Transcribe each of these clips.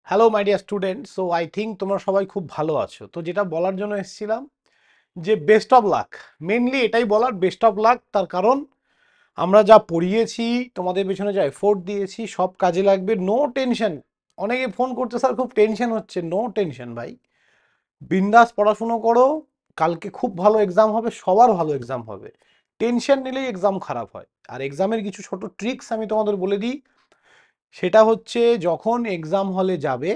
Hello my dear student, so I think তোমরা সবাই খুব ভালো আছো। তো যেটা বলার জন্য এসেছিলাম যে বেস্ট অফ লাক, মেনলি এটাই বলার বেস্ট অফ লাক। তার কারণ আমরা যা পড়িয়েছি, তোমাদের পেছনে যা এফোর্ট দিয়েছি, সব কাজে লাগবে। No tension. অনেকে ফোন করতে, স্যার খুব টেনশন হচ্ছে। নো টেনশন ভাই, বিন্দাস পড়াশুনো করো। কালকে খুব ভালো এক্সাম হবে, সবার ভালো এক্সাম হবে। টেনশন নিলেই এক্সাম খারাপ হয়। আর এক্সামের কিছু ছোট ট্রিক্স আমি তোমাদের বলে দিই। সেটা হচ্ছে, যখন এক্সাম হলে যাবে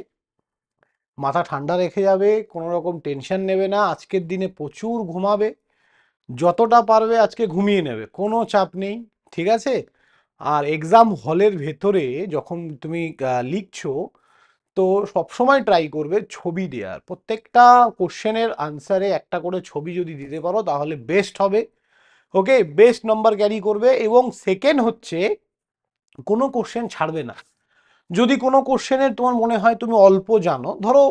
মাথা ঠান্ডা রেখে যাবে, কোনো রকম টেনশন নেবে না। আজকের দিনে প্রচুর ঘুমাবে, যতটা পারবে আজকে ঘুমিয়ে নেবে, কোনো চাপ নেই, ঠিক আছে? আর এক্সাম হলের ভেতরে যখন তুমি লিখছো, তো সবসময় ট্রাই করবে ছবি দেওয়ার। প্রত্যেকটা কোশ্চেনের আনসারে একটা করে ছবি যদি দিতে পারো তাহলে বেস্ট হবে। ওকে, বেস্ট নাম্বার ক্যারি করবে। এবং সেকেন্ড হচ্ছে, কোনো কোশ্চেন ছাড়বে না। যদি কোনো কোশ্চেনের তোমার মনে হয় তুমি অল্প জানো, ধরো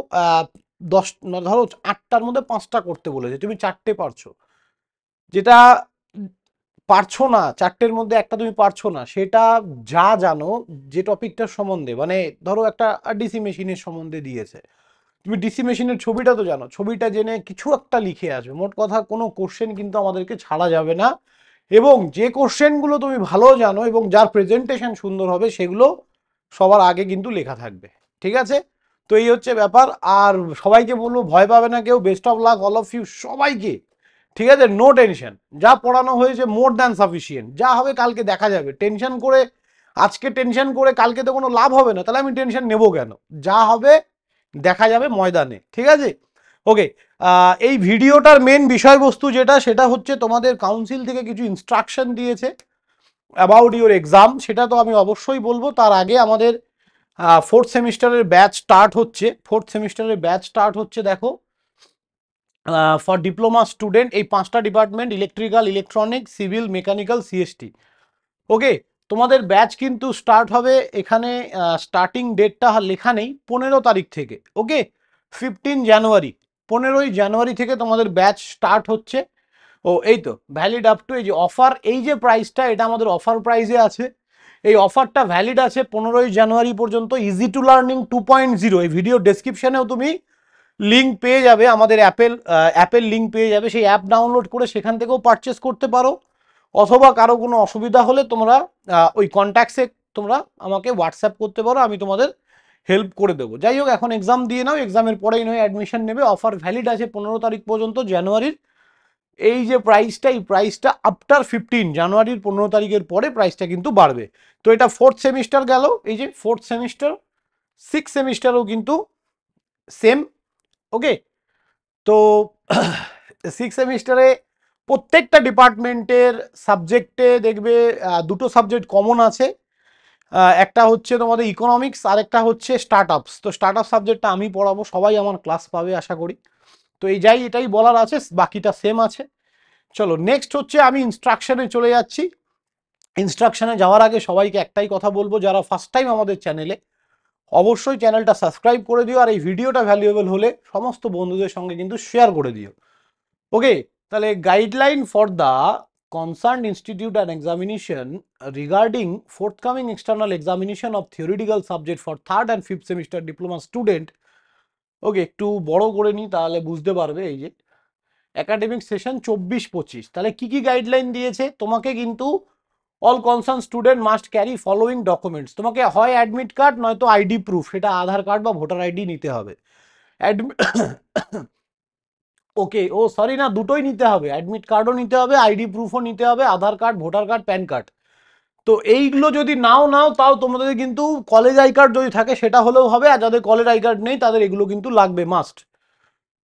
10, ধরো 8টার মধ্যে 5টা করতে বলেছে, তুমি 4টে পারছো, যেটা পারছো না 4টের মধ্যে একটা তুমি পারছো না, সেটা যা জানো যে টপিকটার সম্বন্ধে, মানে ধরো একটা ডিসি মেশিনের সম্বন্ধে দিয়েছে, তুমি ডিসি মেশিনের ছবিটা তো জানো, ছবিটা জেনে কিছু একটা লিখে আসবে। মোট কথা, কোনো কোশ্চেন কিন্তু আমাদেরকে ছাড়া যাবে না। এবং যে কোশ্চেনগুলো তুমি ভালো জানো এবং যার প্রেজেন্টেশন সুন্দর হবে, সেগুলো সবার আগে কিন্তু লেখা থাকবে, ঠিক আছে? তো এই হচ্ছে ব্যাপার। আর সবাইকে বলবো, ভয় পাবে না কেউ। Best of luck all of you সবাইকে, ঠিক আছে? No tension. যা পড়ানো হয়েছে মোর দ্যান সাফিসিয়েন্ট। যা হবে কালকে দেখা যাবে। টেনশন করে, আজকে টেনশন করে কালকে তো কোনো লাভ হবে না, তাহলে আমি টেনশন নেবো কেন? যা হবে দেখা যাবে ময়দানে, ঠিক আছে? ওকে, এই ভিডিওটার মেন বিষয়বস্তু যেটা, সেটা হচ্ছে তোমাদের কাউন্সিল থেকে কিছু ইনস্ট্রাকশন দিয়েছে অ্যাবাউট ইউর এক্সাম। সেটা তো আমি অবশ্যই বলবো। তার আগে আমাদের ফোর্থ সেমিস্টারের ব্যাচ স্টার্ট হচ্ছে। দেখো, ফর ডিপ্লোমা স্টুডেন্ট, এই 5টা department: electrical, electronic, civil, mechanical, CST. Okay, তোমাদের ব্যাচ কিন্তু স্টার্ট হবে। এখানে স্টার্টিং ডেটটা লেখা নেই, 15 তারিখ থেকে। ওকে, 15 জানুয়ারি, 15ই জানুয়ারি থেকে তোমাদের ব্যাচ স্টার্ট হচ্ছে। ও এই তো ভ্যালিড আপ টু, এই যে অফার, এই যে প্রাইসটা, এটা আমাদের অফার প্রাইসে আছে। এই অফারটা ভ্যালিড আছে 15ই জানুয়ারি পর্যন্ত। ইজি টু লার্নিং 2.0, এই ভিডিও ডেসক্রিপশনেও তুমি লিঙ্ক পেয়ে যাবে, আমাদের অ্যাপের লিঙ্ক পেয়ে যাবে। সেই অ্যাপ ডাউনলোড করে সেখান থেকেও পারচেস করতে পারো। অথবা কারো কোনো অসুবিধা হলে তোমরা ওই কন্ট্যাক্টসে তোমরা আমাকে হোয়াটসঅ্যাপ করতে পারো, আমি তোমাদের হেল্প করে দেবো। যাই হোক, এখন এক্সাম দিয়ে নাও, এক্সামের পরেই নয় অ্যাডমিশন নেবে। অফার ভ্যালিড আছে 15 তারিখ পর্যন্ত জানুয়ারির। এই যে প্রাইসটা, এই প্রাইসটা আফটার 15 জানুয়ারির, 15 তারিখের পরে প্রাইসটা কিন্তু বাড়বে। তো এটা ফোর্থ সেমিস্টার গেল। এই যে ফোর্থ সেমিস্টার, সিক্স সেমিস্টারও কিন্তু সেম। ওকে, তো সিক্স সেমিস্টারে প্রত্যেকটা ডিপার্টমেন্টের সাবজেক্টে দেখবে দুটো সাবজেক্ট কমন আছে। একটা হচ্ছে তোমাদের ইকোনমিক্স, আর একটা হচ্ছে স্টার্ট আপস। তো স্টার্ট আপ সাবজেক্টটা আমি পড়াবো, সবাই আমার ক্লাস পাবে আশা করি। তো এটাই বলার আছে, বাকিটা সেম আছে। চলো নেক্সট হচ্ছে, আমি ইনস্ট্রাকশনে চলে যাচ্ছি। ইনস্ট্রাকশনে যাওয়ার আগে সবাইকে একটাই কথা বলবো, যারা ফার্স্ট টাইম আমাদের চ্যানেলে, অবশ্যই চ্যানেলটা সাবস্ক্রাইব করে দিও। আর এই ভিডিওটা ভ্যালুয়েবল হলে সমস্ত বন্ধুদের সঙ্গে কিন্তু শেয়ার করে দিও। ওকে, তাহলে guideline for the concern institute and examination regarding forthcoming external examination of theoretical subject for third and fifth semester diploma student. Okay, একটু বড় করে নিই তাহলে বুঝতে পারবে। এই যে একাডেমিক সেশন 24-25, তাহলে কি কি গাইডলাইন দিয়েছে তোমাকে? কিন্তু all concern student must carry following documents. তোমাকে হয় অ্যাডমিট কার্ড নয়তো আইডি প্রুফ, সেটা আধার কার্ড বা ভোটার আইডি নিতে হবে। ওকে, ও সরি না, দুটোই নিতে হবে। অ্যাডমিট কার্ডও নিতে হবে, আইডি প্রুফও নিতে হবে, Aadhaar card, voter card, PAN card. তো এইগুলো যদি নাও তাও তোমাদের কিন্তু কলেজ আই কার্ড যদি থাকে সেটা হলেও হবে। আর যাদের কলেজ আই কার্ড নেই তাদের এগুলো কিন্তু লাগবে, must.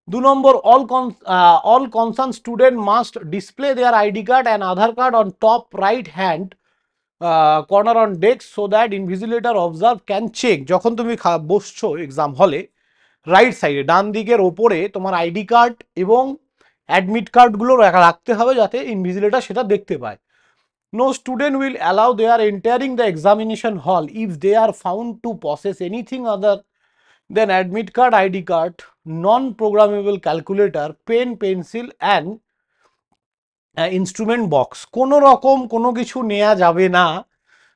2 number, all concerned student must display their ID card and Aadhaar card on top right hand corner on desk so that invigilator observe can check. যখন তুমি বসছো এক্সাম হলে, রাইট সাইডে ডান দিকের ওপরে তোমার আইডি কার্ড এবং অ্যাডমিট কার্ডগুলো রাখতে হবে, যাতে ইনভিজিলেটর সেটা দেখতে পায়। No student will allow they are entering the examination hall if they are found to possess anything other than admit card, ID card, non-programmable calculator, pen, pencil and instrument box. কোনো রকম কোনো কিছু নেওয়া যাবে না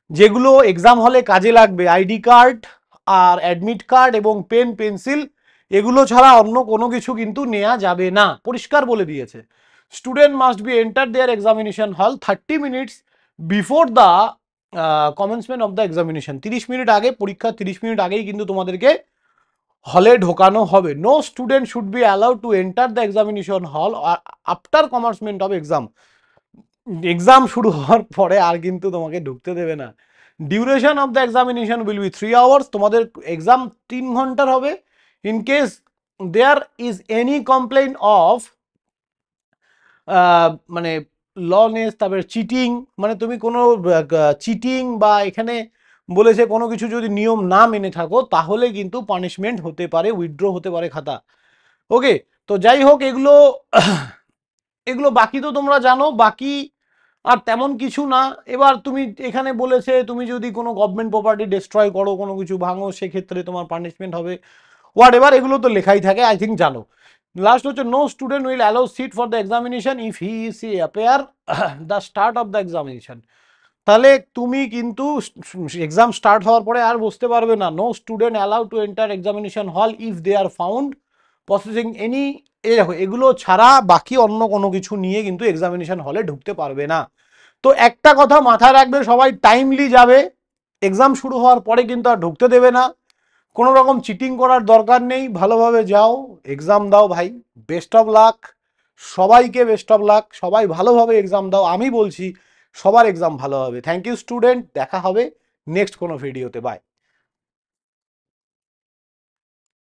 যেগুলো এক্সাম হলে কাজে লাগবে। আইডি কার্ড, আর অ্যাডমিট কার্ড এবং পেন পেন্সিল এগুলো ছাড়া অন্য কোনো কিছু কিন্তু নেওয়া যাবে না, পরিষ্কার বলে দিয়েছে। Student must be enter their examination hall 30 minutes before the commencement of the examination. 30 minute আগে, পরীক্ষার 30 মিনিট আগেই কিন্তু তোমাদেরকে হলে ঢোকানো হবে। No student should be allowed to enter the examination hall after commencement of exam. Exam শুরু হওয়ার পরে আর কিন্তু তোমাকে ঢুকতে দেবে না। Duration of the examination will be 3 hours. তোমাদের এক্সাম 3 ঘন্টার হবে। In case there is any complain of মানে লনেস, তারপরে চিটিং, মানে তুমি কোনো চিটিং বা এখানে বলেছে কোনো কিছু যদি নিয়ম না মেনে থাকো তাহলে কিন্তু পানিশমেন্ট হতে পারে, উইথড্র হতে পারে খাতা। ওকে, তো যাই হোক, এগুলো এগুলো বাকি তো তোমরা জানো, বাকি আর তেমন কিছু না। এবার তুমি এখানে বলেছে তুমি যদি কোনো গভর্নমেন্ট প্রপার্টি ডিস্ট্রয় করো, কোনো কিছু ভাঙো, সেক্ষেত্রে তোমার পানিশমেন্ট হবে, হোয়াট এভার, এগুলো তো লেখাই থাকে, আই থিঙ্ক জানো। লাস্ট হচ্ছে no student will allow seat for the examination if he see appear the start of the examination. তাহলে তুমি কিন্তু এক্সাম স্টার্ট হওয়ার পরে আর বসতে পারবে না। No student allow to enter examination hall if they are found processing any, এই দেখো এগুলো ছাড়া বাকি অন্য কোনো কিছু নিয়ে কিন্তু এক্সামিনেশন হলে ঢুকতে পারবে না। তো একটা কথা মাথায় রাখবে সবাই, টাইমলি যাবে, এক্সাম শুরু হওয়ার পরে কিন্তু আর ঢুকতে দেবে না। কোনো রকম চিটিং করার দরকার নেই, ভালোভাবে যাও, এক্সাম দাও ভাই। বেস্ট অফ লাক সবাইকে, বেস্ট অফ লাক, সবাই ভালোভাবে এক্সাম দাও, আমি বলছি সবার এক্সাম ভালো হবে। থ্যাংক ইউ স্টুডেন্ট, দেখা হবে নেক্সট কোনো ভিডিওতে, বাই।